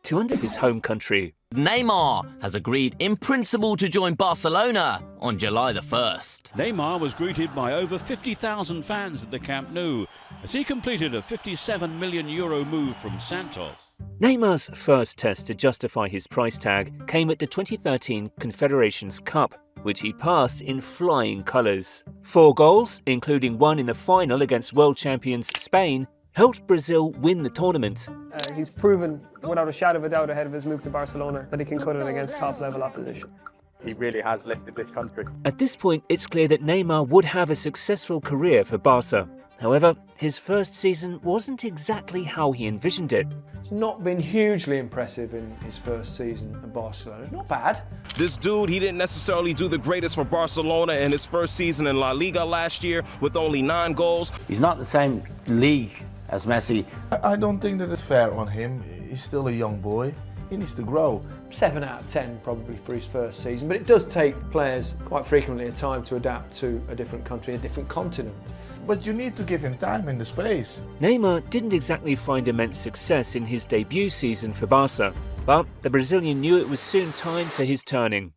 to under his home country. Neymar has agreed in principle to join Barcelona on July the 1st. Neymar was greeted by over 50,000 fans at the Camp Nou as he completed a €57 million move from Santos. Neymar's first test to justify his price tag came at the 2013 Confederations Cup, which he passed in flying colours. 4 goals, including one in the final against world champions Spain, helped Brazil win the tournament. He's proven, without a shadow of a doubt, ahead of his move to Barcelona, that he can cut it against top-level opposition. He really has lifted this country. At this point, it's clear that Neymar would have a successful career for Barca. However, his first season wasn't exactly how he envisioned it. It's not been hugely impressive in his first season at Barcelona. Not bad. This dude, he didn't necessarily do the greatest for Barcelona in his first season in La Liga last year with only 9 goals. He's not the same league as Messi. I don't think that it's fair on him. He's still a young boy. He needs to grow. 7 out of 10 probably for his first season, but it does take players quite frequently a time to adapt to a different country, a different continent. But you need to give him time in the space. Neymar didn't exactly find immense success in his debut season for Barca, but the Brazilian knew it was soon time for his turning.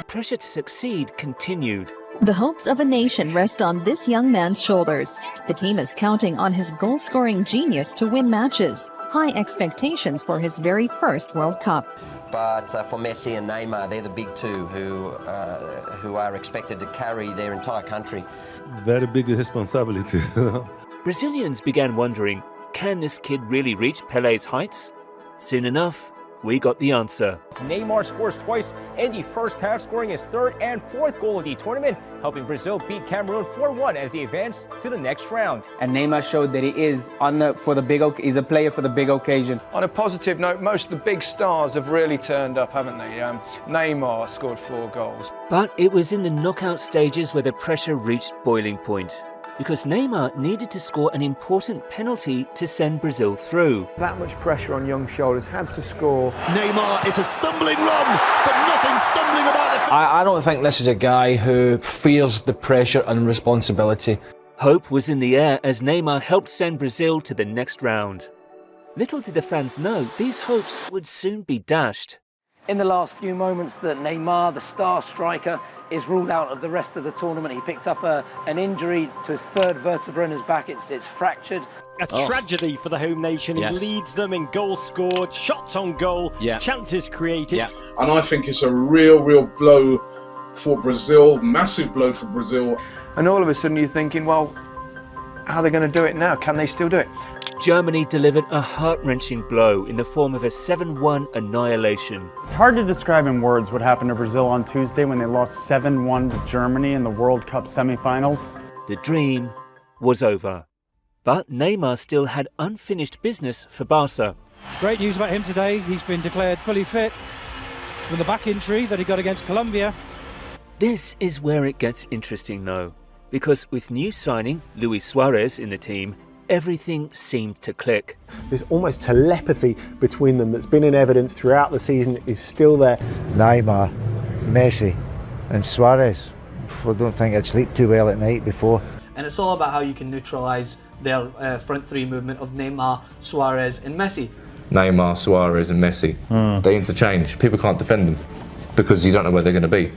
Pressure to succeed continued. The hopes of a nation rest on this young man's shoulders. The team is counting on his goal-scoring genius to win matches. High expectations for his very first World Cup. But for Messi and Neymar, they're the big two who are expected to carry their entire country. Very big responsibility. Brazilians began wondering, can this kid really reach Pele's heights? Soon enough, we got the answer. Neymar scores twice in the first half, scoring his 3rd and 4th goal of the tournament, helping Brazil beat Cameroon 4-1 as they advance to the next round. And Neymar showed that he is he's a player for the big occasion. On a positive note, most of the big stars have really turned up, haven't they? Neymar scored 4 goals. But it was in the knockout stages where the pressure reached boiling point, because Neymar needed to score an important penalty to send Brazil through. That much pressure on young shoulders, had to score. Neymar, it's a stumbling run, but nothing stumbling about the... I don't think this is a guy who fears the pressure and responsibility. Hope was in the air as Neymar helped send Brazil to the next round. Little did the fans know these hopes would soon be dashed. In the last few moments that Neymar, the star striker, is ruled out of the rest of the tournament. He picked up an injury to his 3rd vertebra in his back. It's fractured. A tragedy for the home nation. Yes. He leads them in goals scored, shots on goal, chances created. Yeah. And I think it's a real blow for Brazil, massive blow for Brazil. And all of a sudden you're thinking, well, how are they going to do it now? Can they still do it? Germany delivered a heart-wrenching blow in the form of a 7-1 annihilation. It's hard to describe in words what happened to Brazil on Tuesday when they lost 7-1 to Germany in the World Cup semi-finals. The dream was over. But Neymar still had unfinished business for Barca. Great news about him today. He's been declared fully fit from the back injury that he got against Colombia. This is where it gets interesting though, because with new signing Luis Suarez in the team, everything seemed to click. There's almost telepathy between them that's been in evidence throughout the season is still there. Neymar, Messi and Suarez. I don't think I'd sleep too well at night before. And it's all about how you can neutralise their front 3 movement of Neymar, Suarez and Messi. Neymar, Suarez and Messi, they interchange. People can't defend them because you don't know where they're going to be.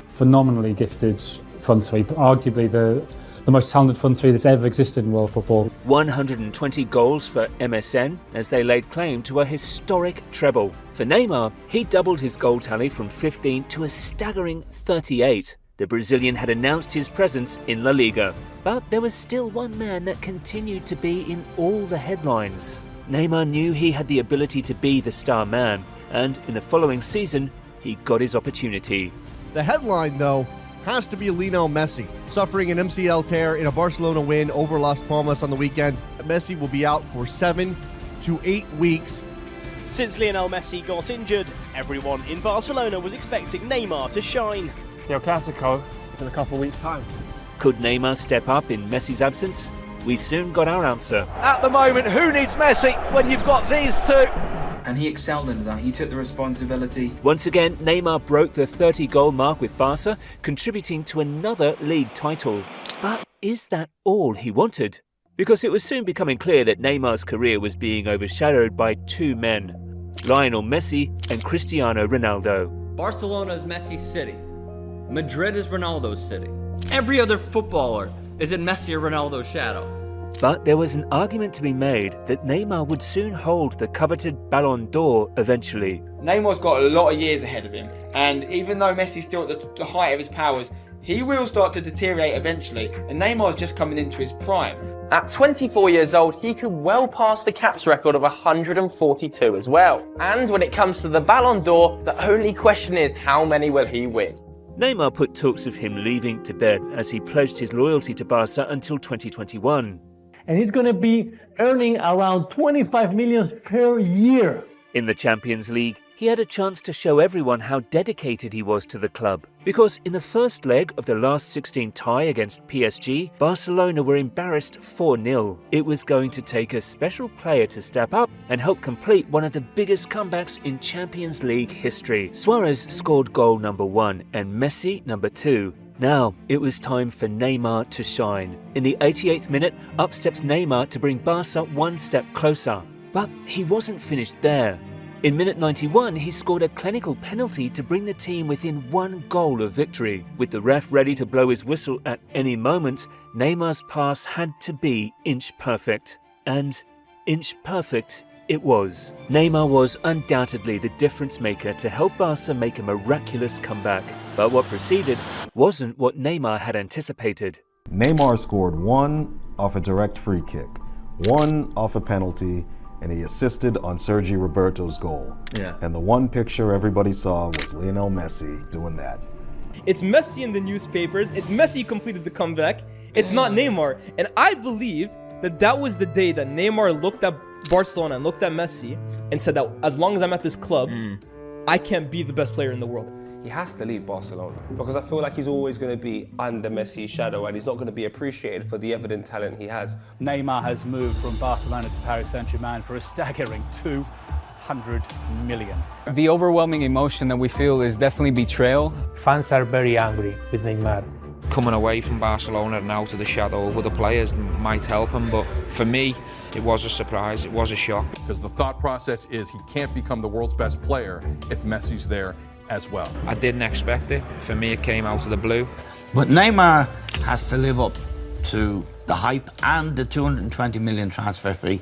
Phenomenally gifted front 3, arguably the most talented front 3 that's ever existed in world football. 120 goals for MSN as they laid claim to a historic treble. For Neymar, he doubled his goal tally from 15 to a staggering 38. The Brazilian had announced his presence in La Liga. But there was still one man that continued to be in all the headlines. Neymar knew he had the ability to be the star man, and in the following season, he got his opportunity. The headline, though, has to be Lionel Messi, suffering an MCL tear in a Barcelona win over Las Palmas on the weekend. Messi will be out for 7 to 8 weeks. Since Lionel Messi got injured, everyone in Barcelona was expecting Neymar to shine. El Clasico is in a couple of weeks' time. Could Neymar step up in Messi's absence? We soon got our answer. At the moment, who needs Messi when you've got these two? And he excelled into that. He took the responsibility. Once again, Neymar broke the 30-goal mark with Barca, contributing to another league title. But is that all he wanted? Because it was soon becoming clear that Neymar's career was being overshadowed by 2 men. Lionel Messi and Cristiano Ronaldo. Barcelona is Messi's city. Madrid is Ronaldo's city. Every other footballer is in Messi or Ronaldo's shadow. But there was an argument to be made that Neymar would soon hold the coveted Ballon d'Or eventually. Neymar's got a lot of years ahead of him, and even though Messi's still at the height of his powers, he will start to deteriorate eventually, and Neymar's just coming into his prime. At 24 years old, he could well pass the caps record of 142 as well. And when it comes to the Ballon d'Or, the only question is how many will he win? Neymar put talks of him leaving to bed as he pledged his loyalty to Barca until 2021. And he's going to be earning around 25 million per year. In the Champions League, he had a chance to show everyone how dedicated he was to the club. Because in the first leg of the last 16 tie against PSG, Barcelona were embarrassed 4-0. It was going to take a special player to step up and help complete one of the biggest comebacks in Champions League history. Suarez scored goal number 1 and Messi number 2. Now, it was time for Neymar to shine. In the 88th minute, up steps Neymar to bring Barca one step closer. But he wasn't finished there. In minute 91, he scored a clinical penalty to bring the team within 1 goal of victory. With the ref ready to blow his whistle at any moment, Neymar's pass had to be inch perfect. And inch perfect it was. Neymar was undoubtedly the difference maker to help Barca make a miraculous comeback. But what preceded wasn't what Neymar had anticipated. Neymar scored 1 off a direct free kick, 1 off a penalty, and he assisted on Sergi Roberto's goal. Yeah. And the one picture everybody saw was Lionel Messi doing that. It's Messi in the newspapers. It's Messi who completed the comeback. It's not Neymar. And I believe that that was the day that Neymar looked at Barcelona and looked at Messi and said that as long as I'm at this club, I can't be the best player in the world. He has to leave Barcelona because I feel like he's always going to be under Messi's shadow and he's not going to be appreciated for the evident talent he has. Neymar has moved from Barcelona to Paris Saint-Germain for a staggering 200 million. The overwhelming emotion that we feel is definitely betrayal. Fans are very angry with Neymar. Coming away from Barcelona and out of the shadow of other players might help him, but for me, it was a surprise, it was a shock. Because the thought process is he can't become the world's best player if Messi's there as well. I didn't expect it. For me, it came out of the blue. But Neymar has to live up to the hype and the 220 million transfer fee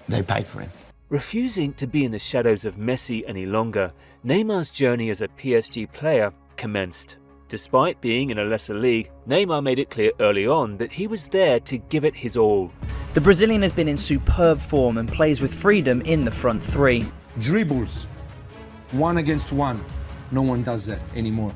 they paid for him. Refusing to be in the shadows of Messi any longer, Neymar's journey as a PSG player commenced. Despite being in a lesser league, Neymar made it clear early on that he was there to give it his all. The Brazilian has been in superb form and plays with freedom in the front three. Dribbles, 1 against 1. No one does that anymore,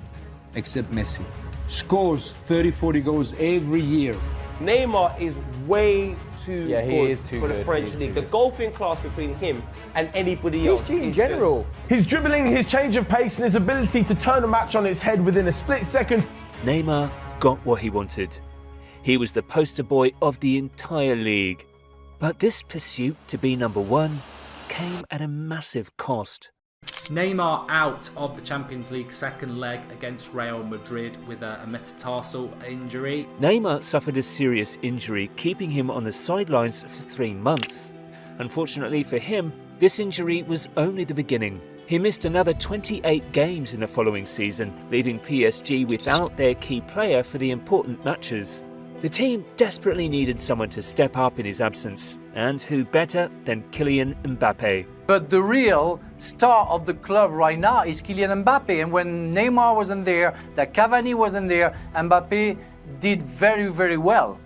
except Messi. Scores 30-40 goals every year. Neymar is way too good for the French league. The golfing class between him and anybody else. in general. His dribbling, his change of pace, and his ability to turn a match on its head within a split second. Neymar got what he wanted. He was the poster boy of the entire league. But this pursuit to be number 1 came at a massive cost. Neymar out of the Champions League second leg against Real Madrid with a metatarsal injury. Neymar suffered a serious injury, keeping him on the sidelines for 3 months. Unfortunately for him, this injury was only the beginning. He missed another 28 games in the following season, leaving PSG without their key player for the important matches. The team desperately needed someone to step up in his absence, and who better than Kylian Mbappe? But the real star of the club right now is Kylian Mbappe, and when Neymar wasn't there, that Cavani wasn't there, Mbappe did very, very well.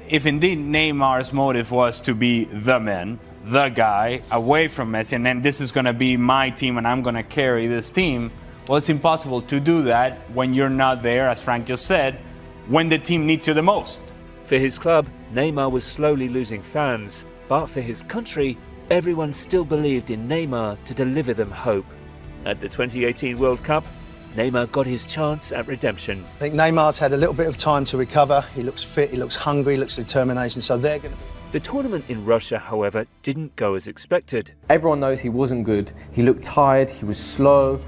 If indeed Neymar's motive was to be the man, the guy, away from Messi, and then this is going to be my team and I'm going to carry this team, well, it's impossible to do that when you're not there, as Frank just said, when the team needs you the most. For his club, Neymar was slowly losing fans, but for his country, everyone still believed in Neymar to deliver them hope. At the 2018 World Cup, Neymar got his chance at redemption. I think Neymar's had a little bit of time to recover. He looks fit, he looks hungry, he looks determination, so they're going to... The tournament in Russia, however, didn't go as expected. Everyone knows he wasn't good. He looked tired, he was slow,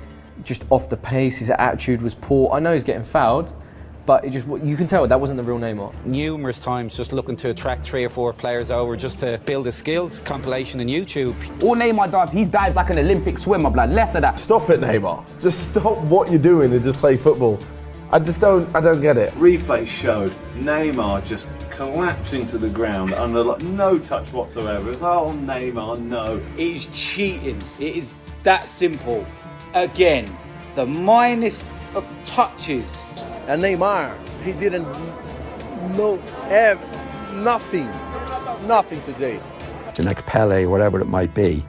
just off the pace, his attitude was poor. I know he's getting fouled, but you can tell that wasn't the real Neymar. Numerous times just looking to attract 3 or 4 players over just to build his skills, compilation on YouTube. All Neymar does, he's dived like an Olympic swimmer, blood. Less of that. Stop it, Neymar. Just stop what you're doing and just play football. I don't get it. Replay showed Neymar just collapsing to the ground under no touch whatsoever. It's like, oh, Neymar, no. It is cheating. It is that simple. Again, the minus of touches. And Neymar, he didn't know nothing today. The next Pele, whatever it might be,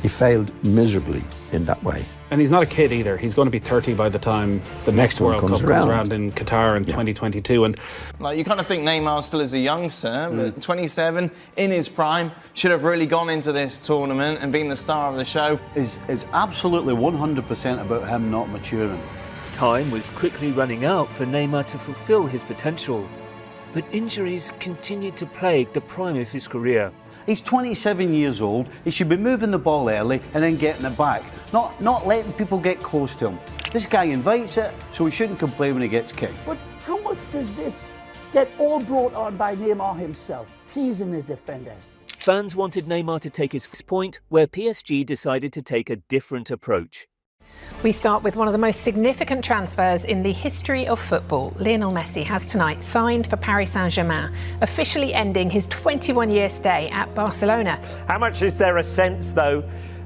he failed miserably in that way. And he's not a kid either. He's going to be 30 by the time the next World Cup comes around in Qatar in 2022. And like, you kind of think Neymar still is a youngster, but 27, in his prime, should have really gone into this tournament and been the star of the show. It's absolutely 100% about him not maturing. Time was quickly running out for Neymar to fulfill his potential, but injuries continued to plague the prime of his career. He's 27 years old. He should be moving the ball early and then getting it back, not letting people get close to him. This guy invites it, so he shouldn't complain when he gets kicked. But how much does this get all brought on by Neymar himself, teasing the defenders? Fans wanted Neymar to take his point, where PSG decided to take a different approach. We start with one of the most significant transfers in the history of football. Lionel Messi has tonight signed for Paris Saint-Germain, officially ending his 21-year stay at Barcelona. How much is there a sense, though,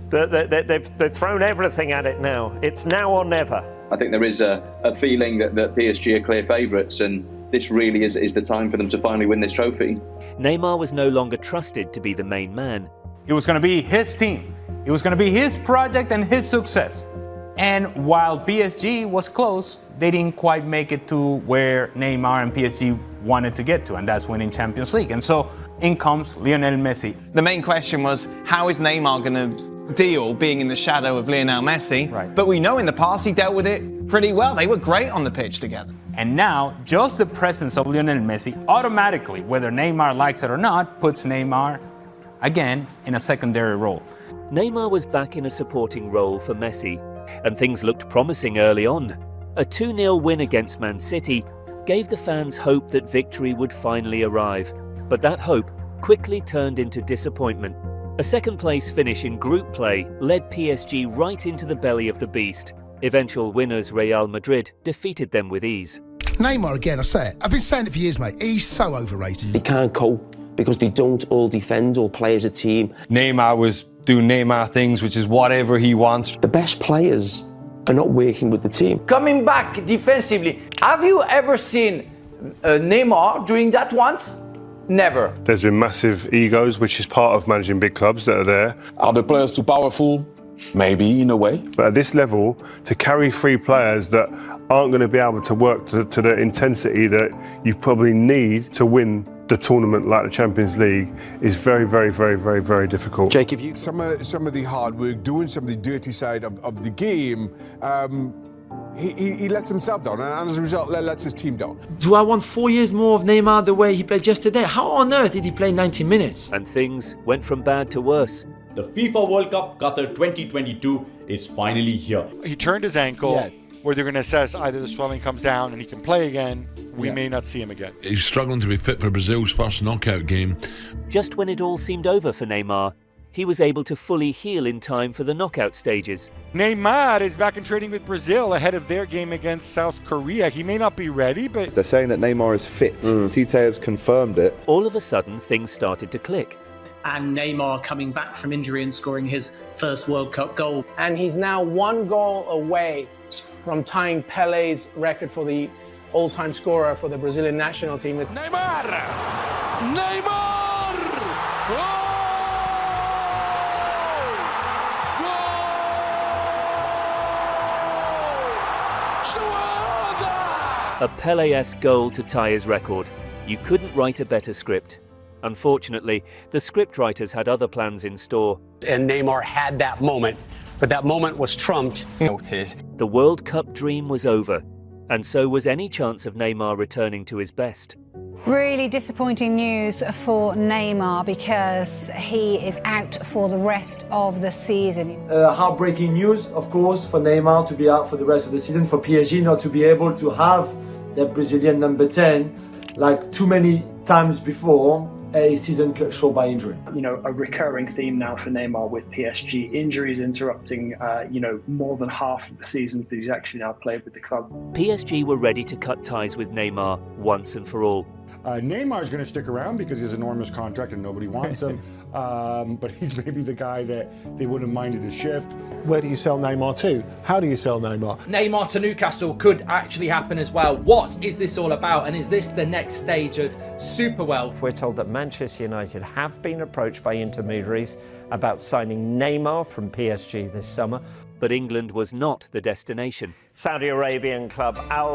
that they've thrown everything at it now? It's now or never. I think there is a feeling that PSG are clear favourites, and this really is the time for them to finally win this trophy. Neymar was no longer trusted to be the main man. It was going to be his team. It was going to be his project and his success. And while PSG was close, they didn't quite make it to where Neymar and PSG wanted to get to, and that's winning Champions League. And so in comes Lionel Messi. The main question was, how is Neymar going to deal being in the shadow of Lionel Messi? Right. But we know in the past he dealt with it pretty well. They were great on the pitch together. And now, just the presence of Lionel Messi automatically, whether Neymar likes it or not, puts Neymar, again, in a secondary role. Neymar was back in a supporting role for Messi, and things looked promising early on. A 2-0 win against Man City gave the fans hope that victory would finally arrive, but that hope quickly turned into disappointment. A second-place finish in group play led PSG right into the belly of the beast. Eventual winners Real Madrid defeated them with ease. Neymar, again, I say it. I've been saying it for years, mate. He's so overrated. They can't cope because they don't all defend or play as a team. Neymar was doing Neymar things, which is whatever he wants. The best players are not working with the team. Coming back defensively, have you ever seen Neymar doing that once? Never. There's been massive egos, which is part of managing big clubs that are there. Are the players too powerful? Maybe, in a way. But at this level, to carry 3 players that aren't going to be able to work to the intensity that you probably need to win the tournament like the Champions League is very, very, very, very, very difficult. Jake, if you... Some of the hard work, doing some of the dirty side of the game, he lets himself down, and as a result, lets his team down. Do I want 4 years more of Neymar the way he played yesterday? How on earth did he play 90 minutes? And things went from bad to worse. The FIFA World Cup Qatar 2022 is finally here. He turned his ankle, where they're going to assess either the swelling comes down and he can play again. We may not see him again. He's struggling to be fit for Brazil's first knockout game. Just when it all seemed over for Neymar, he was able to fully heal in time for the knockout stages. Neymar is back in training with Brazil ahead of their game against South Korea. He may not be ready, but... They're saying that Neymar is fit. Tite has confirmed it. All of a sudden, things started to click. And Neymar coming back from injury and scoring his first World Cup goal. And he's now 1 goal away from tying Pele's record for the all-time scorer for the Brazilian national team. Neymar! Neymar! Goal! A Pele-esque goal to tie his record. You couldn't write a better script. Unfortunately, the scriptwriters had other plans in store. And Neymar had that moment, but that moment was trumped. The World Cup dream was over, and so was any chance of Neymar returning to his best. Really disappointing news for Neymar because he is out for the rest of the season. Heartbreaking news, of course, for Neymar to be out for the rest of the season, for PSG not to be able to have the Brazilian number 10, like too many times before, a season cut short by injury. You know, a recurring theme now for Neymar with PSG, injuries interrupting, more than half of the seasons that he's actually now played with the club. PSG were ready to cut ties with Neymar once and for all. Neymar's going to stick around because he has an enormous contract and nobody wants him. But he's maybe the guy that they wouldn't have minded to shift. Where do you sell Neymar to? How do you sell Neymar? Neymar to Newcastle could actually happen as well. What is this all about? And is this the next stage of super wealth? We're told that Manchester United have been approached by intermediaries about signing Neymar from PSG this summer. But England was not the destination. Saudi Arabian club Al